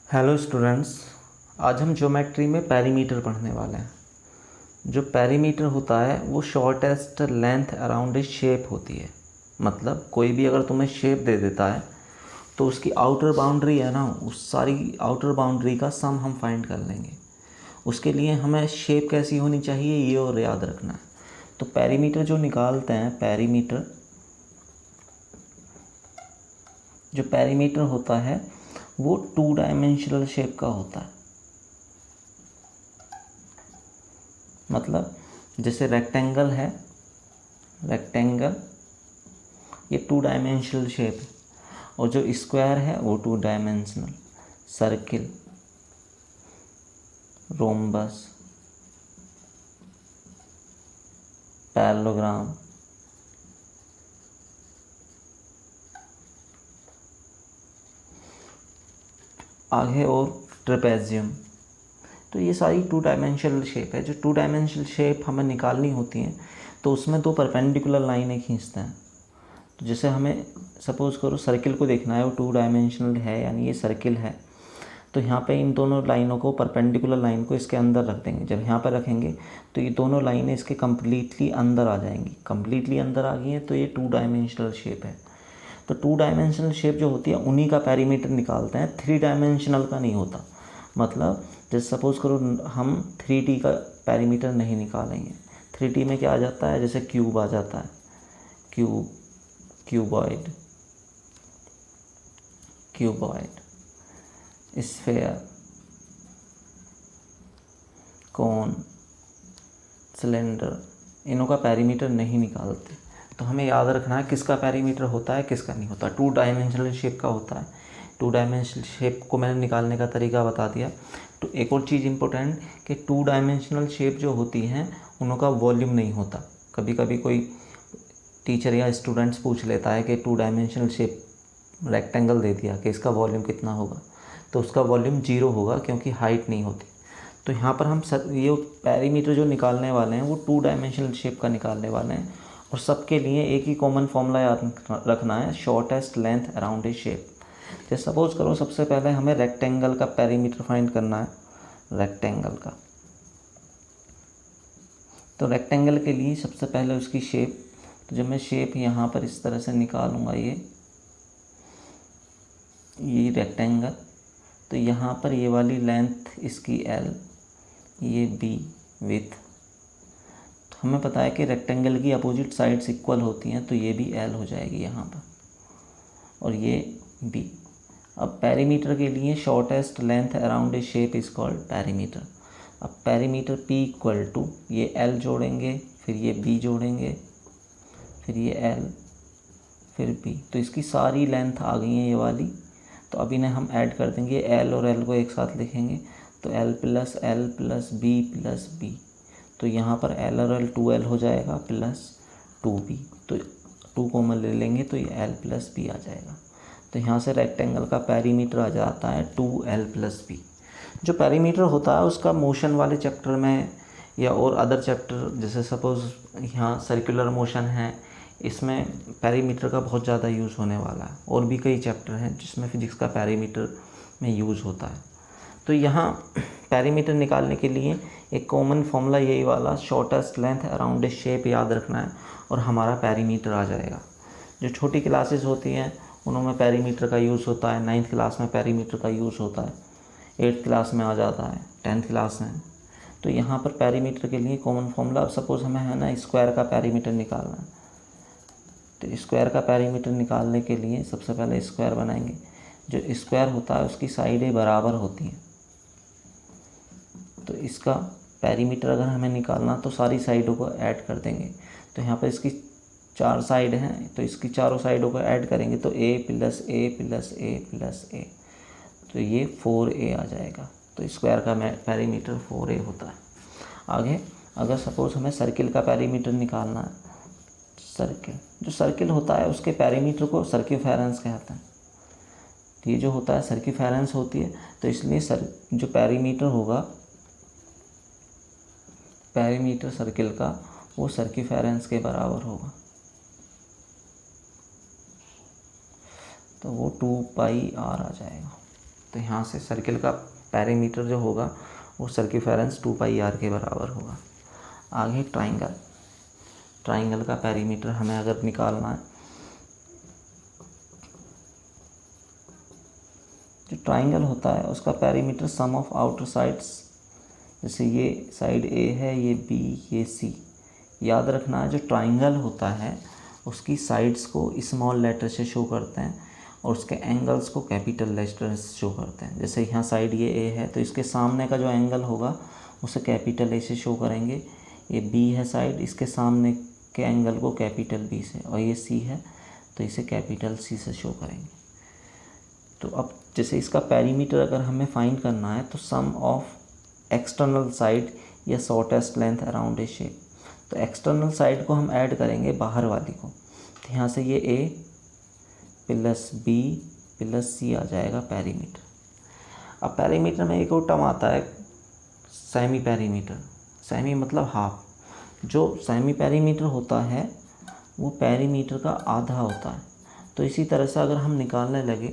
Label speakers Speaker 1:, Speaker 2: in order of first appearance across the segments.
Speaker 1: Hello students, आज हम geometry में पेरीमीटर पढ़ने वाले हैं। जो पेरीमीटर होता है वो shortest length around A shape होती है। मतलब कोई भी अगर तुम्हें शेप दे देता है तो उसकी आउटर बाउंड्री है ना, उस सारी आउटर बाउंड्री का सम हम फाइंड कर लेंगे। उसके लिए हमें शेप कैसी होनी चाहिए ये और याद रखना है। तो पेरीमीटर जो निकालते हैं, जो पेरीमीटर होता है वो 2 डायमेंशनल शेप का होता है। मतलब जैसे रेक्टेंगल है, रेक्टेंगल ये 2 डायमेंशनल शेप है, और जो स्क्वायर है वो 2 डायमेंशनल, सर्किल, रोम्बस, पैरेललोग्राम, आगे और ट्रेपेजियम। तो ये सारी 2 डायमेंशनल शेप है। जो 2 डायमेंशनल शेप हमें निकालनी होती हैं तो उसमें 2 परपेंडिकुलर लाइनें खींचते हैं। तो जैसे हमें सपोज़ करो सर्किल को देखना है, वो 2 डायमेंशनल है, यानी ये सर्किल है। तो यहाँ पे इन दोनों लाइनों को, परपेंडिकुलर लाइन को इसके अंदर रख देंगे। जब यहाँ पर रखेंगे तो ये दोनों लाइनें इसके कम्प्लीटली अंदर आ जाएंगी। कम्प्लीटली अंदर आ गई हैं तो ये 2 डायमेंशनल शेप है। तो 2 डायमेंशनल शेप जो होती है उन्हीं का पेरीमीटर निकालते हैं, 3 डायमेंशनल का नहीं होता। मतलब जैसे सपोज़ करो हम 3D का पेरीमीटर नहीं निकालेंगे। 3D में क्या आ जाता है, जैसे क्यूब आ जाता है, क्यूब, क्यूबॉइड, क्यूबॉइड, स्फेयर, कोन, सिलेंडर, इनों का पेरीमीटर नहीं निकालते। तो हमें याद रखना है किसका पेरीमीटर होता है, किसका नहीं होता। 2 डायमेंशनल शेप का होता है। 2 डायमेंशनल शेप को मैंने निकालने का तरीका बता दिया। तो एक और चीज़ इम्पोर्टेंट कि 2 डायमेंशनल शेप जो होती हैं उनका वॉल्यूम नहीं होता। कभी कभी कोई टीचर या स्टूडेंट्स पूछ लेता है कि 2 डायमेंशनल शेप रेक्टेंगल दे दिया कि इसका वॉल्यूम कितना होगा, तो उसका वॉल्यूम 0 होगा क्योंकि हाइट नहीं होती। तो यहाँ पर हम ये पेरीमीटर जो निकालने वाले हैं वो 2 डायमेंशनल शेप का निकालने वाले हैं। और सबके लिए एक ही कॉमन फॉर्मूला याद रखना है, shortest length around A shape. जैसे सपोज करो सबसे पहले हमें रेक्टेंगल का पेरीमीटर फाइंड करना है, रेक्टेंगल का। तो रेक्टेंगल के लिए सबसे पहले उसकी शेप, तो जब मैं शेप यहाँ पर इस तरह से निकालूंगा, ये रेक्टेंगल, तो यहाँ पर ये वाली लेंथ इसकी L, ये B विथ। तो हमें पता है कि रेक्टेंगल की अपोजिट साइड्स इक्वल होती हैं, तो ये भी L हो जाएगी यहाँ पर, और ये B। अब पेरीमीटर के लिए shortest length around A shape is called perimeter. अब पेरीमीटर P इक्वल टू ये L जोड़ेंगे, फिर ये B जोड़ेंगे, फिर ये L, फिर B। तो इसकी सारी लेंथ आ गई है ये वाली। तो अब इन्हें हम ऐड कर देंगे, L और L को एक साथ लिखेंगे, तो L plus L plus B plus B। तो यहाँ पर L और L 2L हो जाएगा प्लस 2B। तो 2 कॉमन ले लेंगे तो ये L प्लस B आ जाएगा। तो यहाँ से रेक्टेंगल का पेरीमीटर आ जाता है 2L प्लस B। जो पेरीमीटर होता है उसका मोशन वाले चैप्टर में या और अदर चैप्टर, जैसे सपोज़ यहाँ सर्कुलर मोशन है, इसमें पेरीमीटर का बहुत ज़्यादा यूज़ होने वाला है। और भी कई चैप्टर हैं जिसमें फिजिक्स का पेरीमीटर में यूज़ होता है। तो यहाँ पेरीमीटर निकालने के लिए एक कॉमन फॉर्मूला यही वाला, shortest length around A shape याद रखना है और हमारा पेरीमीटर आ जाएगा। जो छोटी क्लासेस होती हैं उनमें पेरीमीटर का यूज़ होता है, 9th क्लास में पेरीमीटर का यूज़ होता है, 8th क्लास में आ जाता है, 10th क्लास में। तो यहाँ पर पेरीमीटर के लिए कॉमन फॉर्मूला, सपोज़ हमें है ना स्क्वायर का पेरीमीटर निकालना है, तो स्क्वायर का पेरीमीटर निकालने के लिए सबसे पहले स्क्वायर बनाएंगे। जो स्क्वायर होता है उसकी साइडें बराबर होती हैं। तो इसका पेरीमीटर अगर हमें निकालना तो सारी साइडों को ऐड कर देंगे। तो यहाँ पर इसकी 4 साइड हैं, तो इसकी चारों साइडों को ऐड करेंगे तो A plus A plus A plus A, तो ये 4A आ जाएगा। तो स्क्वायर का पेरीमीटर 4A होता है। आगे अगर सपोज़ हमें सर्किल का पेरीमीटर निकालना है, सर्किल, जो सर्किल होता है उसके पेरीमीटर को सर्किफेरेंस कहते हैं। तो ये जो होता है सर्किफेरेंस होती है, तो इसलिए जो पेरीमीटर होगा, पेरीमीटर सर्किल का, वो सर्किफेरेंस के बराबर होगा। तो वो 2 पाई r आ जाएगा। तो यहाँ से सर्किल का पेरीमीटर जो होगा वो सर्किफेरेंस 2πr के बराबर होगा। आगे ट्राइंगल का पेरीमीटर हमें अगर निकालना है, जो ट्राइंगल होता है उसका perimeter sum of outer sides, जैसे ये साइड ए है, ये बी, ये सी। याद रखना है जो ट्राइंगल होता है उसकी साइड्स को स्मॉल लेटर से शो करते हैं और उसके एंगल्स को कैपिटल लेटर से शो करते हैं। जैसे यहाँ साइड ये ए है तो इसके सामने का जो एंगल होगा उसे कैपिटल ए से शो करेंगे। ये बी है साइड, इसके सामने के एंगल को कैपिटल बी से, और ये सी है तो इसे कैपिटल सी से शो करेंगे। तो अब जैसे इसका पेरीमीटर अगर हमें फाइंड करना है तो सम ऑफ एक्सटर्नल साइड या shortest length around A shape, तो एक्सटर्नल साइड को हम ऐड करेंगे बाहर वाली को। तो यहाँ से ये ए प्लस बी प्लस सी आ जाएगा पेरीमीटर। अब पेरीमीटर में एक और टर्म आता है सेमी पेरीमीटर। सेमी मतलब हाफ। जो सेमी पेरीमीटर होता है वो पेरीमीटर का आधा होता है। तो इसी तरह से अगर हम निकालने लगे,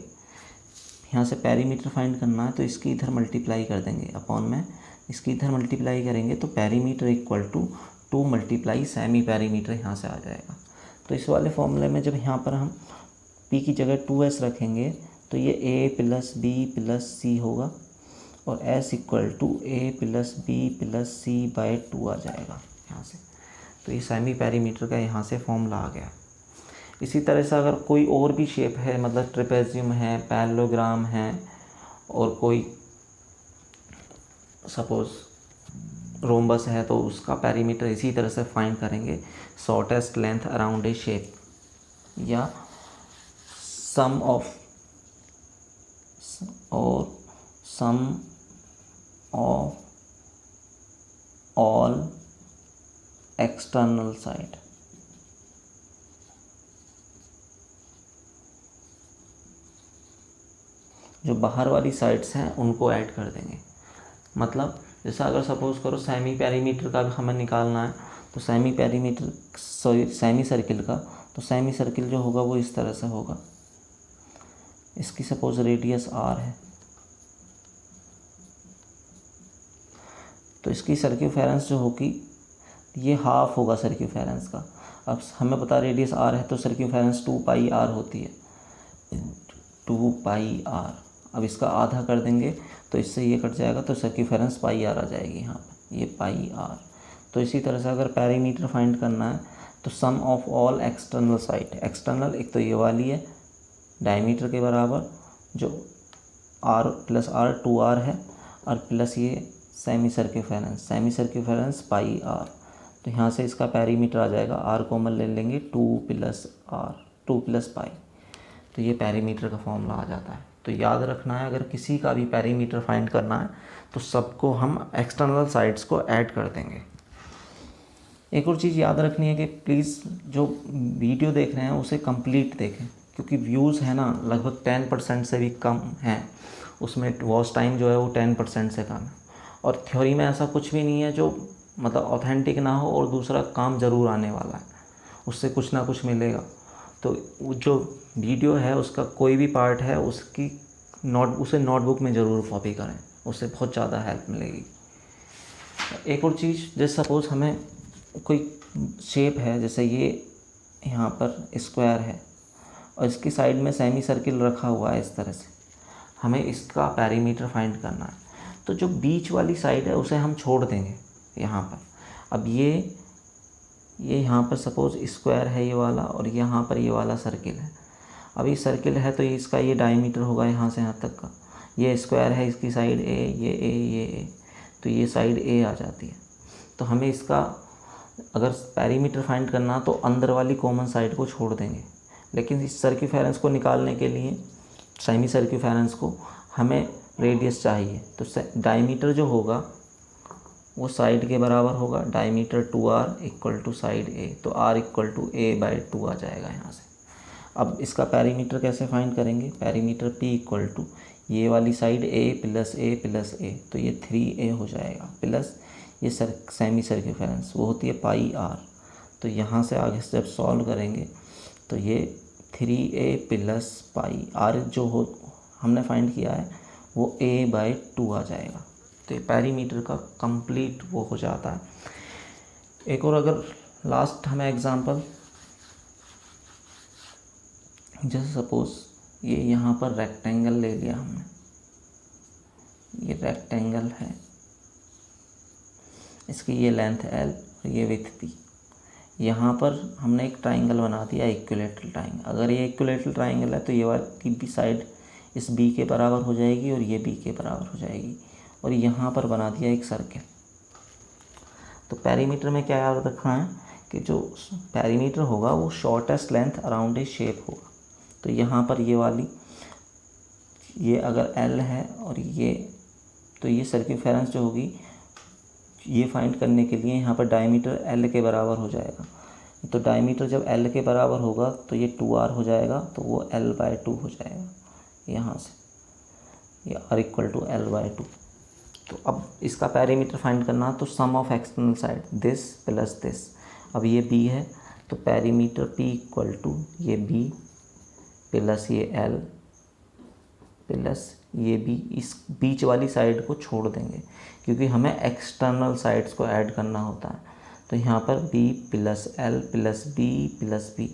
Speaker 1: यहाँ से पेरीमीटर फाइंड करना है तो इसकी इधर मल्टीप्लाई कर देंगे अपॉन में, इसकी इधर मल्टीप्लाई करेंगे तो perimeter equal to 2 multiply semi perimeter यहाँ से आ जाएगा। तो इस वाले फॉर्मूले में जब यहाँ पर हम p की जगह 2s रखेंगे तो ये a plus B plus C होगा और s equal to a plus B plus C by 2 आ जाएगा यहाँ से। तो ये सेमी पेरीमीटर का यहाँ से फॉर्मूला आ गया। इसी तरह से अगर कोई और भी शेप है, मतलब ट्रेपेजियम है, पैरेललोग्राम है, और कोई सपोज रोम्बस है, तो उसका पेरीमीटर इसी तरह से फाइंड करेंगे। Shortest length around A shape या सम ऑफ ऑल एक्सटर्नल साइड। जो बाहर वाली साइड्स हैं उनको ऐड कर देंगे। मतलब जैसा अगर सपोज़ करो सेमी पेरीमीटर का हमें निकालना है तो सेमी पेरीमीटर सेमी सर्किल का, तो सेमी सर्किल जो होगा वो इस तरह से होगा। इसकी सपोज रेडियस r है तो इसकी सर्क्यूफेरेंस जो होगी ये हाफ होगा सर्क्यूफेरेंस का। अब हमें पता रेडियस r है तो सर्क्यूफेरेंस 2πr होती है, 2πr। अब इसका आधा कर देंगे तो इससे ये कट जाएगा तो सर्क्यूफेरेंस πr आ जाएगी यहाँ पर, ये πr। तो इसी तरह से अगर पेरीमीटर फाइंड करना है तो sum of all external side, external एक तो ये वाली है डायमीटर के बराबर जो r प्लस r 2r है, और प्लस ये सेमी सर्क्यूफेरेंस πr। तो यहाँ से इसका पेरीमीटर आ जाएगा, r कॉमन ले लेंगे 2 प्लस पाई, तो ये पेरीमीटर का फॉर्मूला आ जाता है। तो याद रखना है अगर किसी का भी पेरीमीटर फाइंड करना है तो सबको हम एक्सटर्नल साइड्स को ऐड कर देंगे। एक और चीज़ याद रखनी है कि प्लीज़ जो वीडियो देख रहे हैं उसे कंप्लीट देखें, क्योंकि व्यूज़ है ना लगभग 10% से भी कम हैं, उसमें वॉच टाइम जो है वो 10% से कम है। और थ्योरी में ऐसा कुछ भी नहीं है जो मतलब ऑथेंटिक ना हो, और दूसरा काम ज़रूर आने वाला है, उससे कुछ ना कुछ मिलेगा। तो जो वीडियो है उसका कोई भी पार्ट है उसे नोटबुक में ज़रूर कॉपी करें, उससे बहुत ज़्यादा हेल्प मिलेगी। एक और चीज़, जैसे सपोज़ हमें कोई शेप है, जैसे ये यहाँ पर स्क्वायर है और इसकी साइड में सेमी सर्किल रखा हुआ है इस तरह से, हमें इसका पेरीमीटर फाइंड करना है। तो जो बीच वाली साइड है उसे हम छोड़ देंगे यहाँ पर। अब ये यहाँ पर सपोज़ स्क्वायर है ये वाला, और यहाँ पर ये वाला सर्किल है। अब ये सर्किल है तो इसका ये डायमीटर होगा यहाँ से यहाँ तक का। ये स्क्वायर है, इसकी साइड ए, तो ये साइड ए आ जाती है। तो हमें इसका अगर पेरीमीटर फाइंड करना तो अंदर वाली कॉमन साइड को छोड़ देंगे, लेकिन इस सर्क्यूफेरेंस को निकालने के लिए सेमी सर्क्यूफेरेंस को हमें रेडियस चाहिए। तो डायमीटर जो होगा वो साइड के बराबर होगा, diameter 2r equal to side a, तो r इक्वल टू a/2 आ जाएगा यहाँ से। अब इसका पेरीमीटर कैसे फाइंड करेंगे? पेरीमीटर p इक्वल टू ये वाली साइड a प्लस a, तो ये 3a हो जाएगा, प्लस ये सेमी सर्क्यूफेरेंस वो होती है πr। तो यहाँ से आगे जब सॉल्व करेंगे तो ये 3a प्लस पाई r जो हो हमने फाइंड किया है वो a/2 आ जाएगा। तो ये पेरीमीटर का कंप्लीट वो हो जाता है। एक और अगर लास्ट हमें एग्जांपल, जैसे सपोज ये यहाँ पर रेक्टेंगल ले लिया हमने, ये रेक्टेंगल है, इसकी ये लेंथ l और ये विड्थ p। यहाँ पर हमने एक ट्राइंगल बना दिया, इक्विलेटरल ट्राइंगल। अगर ये इक्विलेटरल ट्राइंगल है तो ये वाली भी साइड इस b के बराबर हो जाएगी और ये b के बराबर हो जाएगी, और यहाँ पर बना दिया एक सर्किल। तो पेरीमीटर में क्या याद रखना है कि जो पेरीमीटर होगा वो shortest length around A shape होगा। तो यहाँ पर ये वाली, ये अगर l है और ये, तो ये सर्कमफेरेंस जो होगी ये फाइंड करने के लिए यहाँ पर डायमीटर l के बराबर हो जाएगा। तो डायमीटर जब l के बराबर होगा तो ये 2r हो जाएगा, तो वो l/2 हो जाएगा यहाँ से, ये r=l/2। तो अब इसका पेरीमीटर फाइंड करना, तो sum of external side this plus this. अब ये b है तो पेरीमीटर p = ये b प्लस ये l प्लस ये b। इस बीच वाली साइड को छोड़ देंगे क्योंकि हमें एक्सटर्नल साइड्स को ऐड करना होता है। तो यहाँ पर b plus l plus b plus b,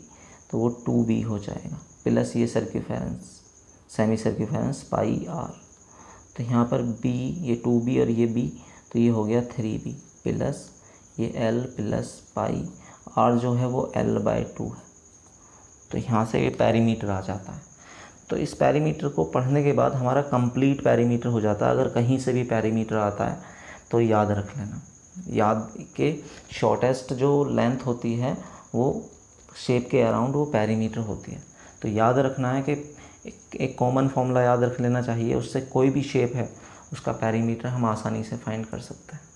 Speaker 1: तो वो 2b हो जाएगा, प्लस ये सर्कमफेरेंस, सेमी सर्कमफेरेंस πr। तो यहाँ पर b, ये 2b और ये b, तो ये हो गया 3b प्लस ये l प्लस पाई, r जो है वो l/2 है। तो यहाँ से ये पेरीमीटर आ जाता है। तो इस पेरीमीटर को पढ़ने के बाद हमारा कंप्लीट पेरीमीटर हो जाता है। अगर कहीं से भी पेरीमीटर आता है तो याद रख लेना, याद के शॉर्टेस्ट जो लेंथ होती है वो शेप के अराउंड वो पेरीमीटर होती है। तो याद रखना है कि एक कॉमन फॉर्मूला याद रख लेना चाहिए, उससे कोई भी शेप है उसका पेरीमीटर हम आसानी से फाइंड कर सकते हैं।